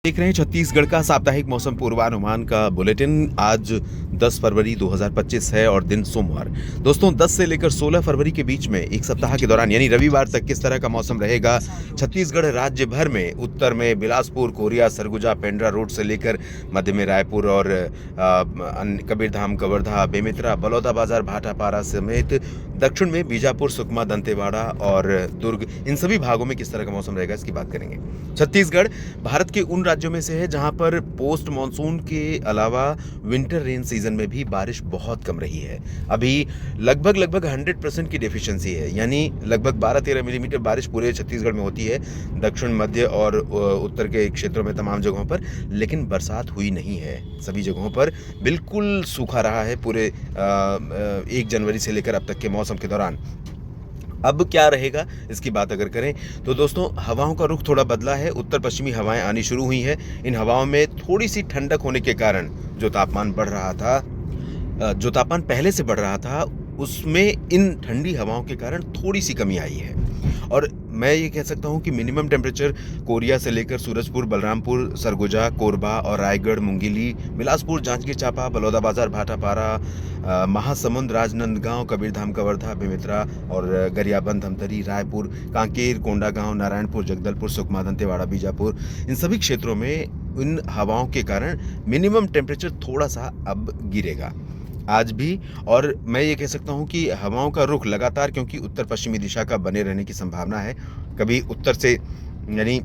देख रहे हैं छत्तीसगढ़ का साप्ताहिक मौसम पूर्वानुमान का बुलेटिन। आज 10 फरवरी 2025 है और दिन सोमवार। दोस्तों 10 से लेकर 16 फरवरी के बीच में एक सप्ताह के दौरान यानी रविवार तक किस तरह का मौसम रहेगा छत्तीसगढ़ राज्य भर में। उत्तर में बिलासपुर, कोरिया, सरगुजा, पेंड्रा रोड से लेकर मध्य में रायपुर और कबीरधाम, कवर्धा, बेमेतरा, बलौदाबाजार, भाटापारा समेत दक्षिण में बीजापुर, सुकमा, दंतेवाड़ा और दुर्ग, इन सभी भागों में किस तरह का मौसम रहेगा इसकी बात करेंगे। छत्तीसगढ़ भारत के उन राज्यों में से है जहां पर पोस्ट मॉनसून के अलावा विंटर रेन सीजन में भी बारिश बहुत कम रही है। अभी लगभग 100% की डेफिशिएंसी है, यानी लगभग 12-13 मिलीमीटर बारिश पूरे छत्तीसगढ़ में होती है, दक्षिण, मध्य और उत्तर के क्षेत्रों में तमाम जगहों पर, लेकिन बरसात हुई नहीं है। सभी जगहों पर बिल्कुल सूखा रहा है पूरे 1 जनवरी से लेकर अब तक के मौसम के दौरान। अब क्या रहेगा इसकी बात अगर करें तो दोस्तों हवाओं का रुख थोड़ा बदला है। उत्तर पश्चिमी हवाएं आनी शुरू हुई हैं। इन हवाओं में थोड़ी सी ठंडक होने के कारण जो तापमान पहले से बढ़ रहा था उसमें इन ठंडी हवाओं के कारण थोड़ी सी कमी आई है। और मैं ये कह सकता हूँ कि मिनिमम टेम्परेचर कोरिया से लेकर सूरजपुर, बलरामपुर, सरगुजा, कोरबा और रायगढ़, मुंगेली, बिलासपुर, जांजगीर चांपा, बलौदाबाजार, भाटापारा, महासमुंद, राजनांदगांव, कबीरधाम, कवर्धा, बेमेतरा और गरियाबंद, धमतरी, रायपुर, कांकेर, कोंडागांव, नारायणपुर, जगदलपुर, सुकमा, दंतेवाड़ा, बीजापुर, इन सभी क्षेत्रों में इन हवाओं के कारण मिनिमम टेम्परेचर थोड़ा सा अब गिरेगा आज भी। और मैं ये कह सकता हूँ कि हवाओं का रुख लगातार, क्योंकि उत्तर पश्चिमी दिशा का बने रहने की संभावना है, कभी उत्तर से यानी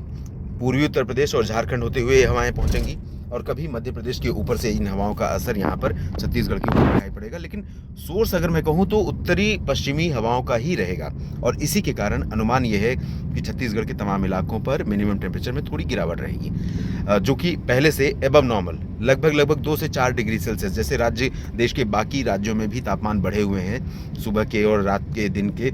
पूर्वी उत्तर प्रदेश और झारखंड होते हुए हवाएं पहुंचेंगी और कभी मध्य प्रदेश के ऊपर से इन हवाओं का असर यहाँ पर छत्तीसगढ़ के ऊपर दिखाई पड़ेगा। लेकिन सोर्स अगर मैं कहूँ तो उत्तरी पश्चिमी हवाओं का ही रहेगा और इसी के कारण अनुमान यह है कि छत्तीसगढ़ के तमाम इलाकों पर मिनिमम टेम्परेचर में थोड़ी गिरावट रहेगी, जो कि पहले से एबव नॉर्मल लगभग 2 से 4 डिग्री सेल्सियस, जैसे राज्य देश के बाकी राज्यों में भी तापमान बढ़े हुए हैं सुबह के और रात के, दिन के,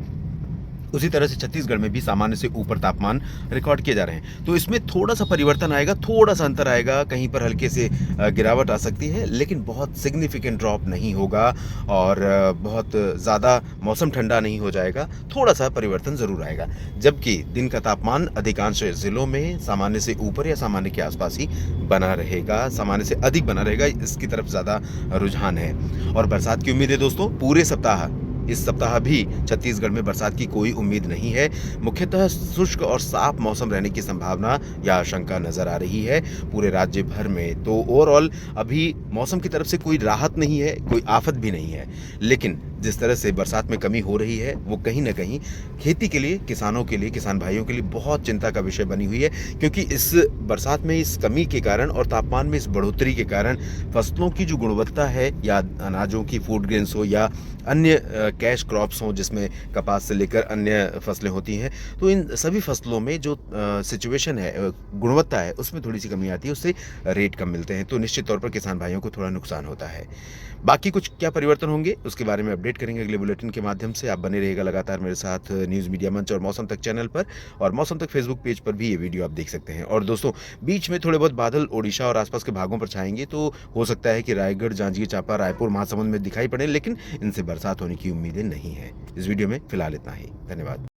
उसी तरह से छत्तीसगढ़ में भी सामान्य से ऊपर तापमान रिकॉर्ड किए जा रहे हैं। तो इसमें थोड़ा सा परिवर्तन आएगा, थोड़ा सा अंतर आएगा, कहीं पर हल्के से गिरावट आ सकती है, लेकिन बहुत सिग्निफिकेंट ड्रॉप नहीं होगा और बहुत ज़्यादा मौसम ठंडा नहीं हो जाएगा, थोड़ा सा परिवर्तन ज़रूर आएगा। जबकि दिन का तापमान अधिकांश जिलों में सामान्य से ऊपर या सामान्य के आसपास ही बना रहेगा, सामान्य से अधिक बना रहेगा, इसकी तरफ ज़्यादा रुझान है। और बरसात की उम्मीद है दोस्तों पूरे सप्ताह। इस सप्ताह भी छत्तीसगढ़ में बरसात की कोई उम्मीद नहीं है। मुख्यतः शुष्क और साफ मौसम रहने की संभावना या आशंका नजर आ रही है पूरे राज्य भर में। तो ओवरऑल अभी मौसम की तरफ से कोई राहत नहीं है, कोई आफत भी नहीं है, लेकिन जिस तरह से बरसात में कमी हो रही है वो कहीं ना कहीं खेती के लिए, किसानों के लिए, किसान भाइयों के लिए बहुत चिंता का विषय बनी हुई है। क्योंकि इस बरसात में इस कमी के कारण और तापमान में इस बढ़ोतरी के कारण फसलों की जो गुणवत्ता है, या अनाजों की, फूड ग्रेन्स हो या अन्य कैश क्रॉप्स हों जिसमें कपास से लेकर अन्य फसलें होती हैं, तो इन सभी फसलों में जो सिचुएशन है, गुणवत्ता है, उसमें थोड़ी सी कमी आती है, उससे रेट कम मिलते हैं। तो निश्चित तौर पर किसान भाइयों को थोड़ा नुकसान होता है। बाकी कुछ क्या परिवर्तन होंगे उसके बारे में अपडेट करेंगे अगले बुलेटिन के माध्यम से। आप बने रहिएगा लगातार मेरे साथ न्यूज़ मीडिया मंच और मौसम तक चैनल पर, और मौसम तक फेसबुक पेज पर भी ये वीडियो आप देख सकते हैं। और दोस्तों बीच में थोड़े बहुत बादल ओडिशा और आसपास के भागों पर छाएंगे, तो हो सकता है कि रायगढ़, जांजगीर चांपा, रायपुर, महासमुंद में दिखाई पड़े, लेकिन इनसे बरसात होने की उम्मीदें नहीं है। इस वीडियो में फिलहाल इतना ही। धन्यवाद।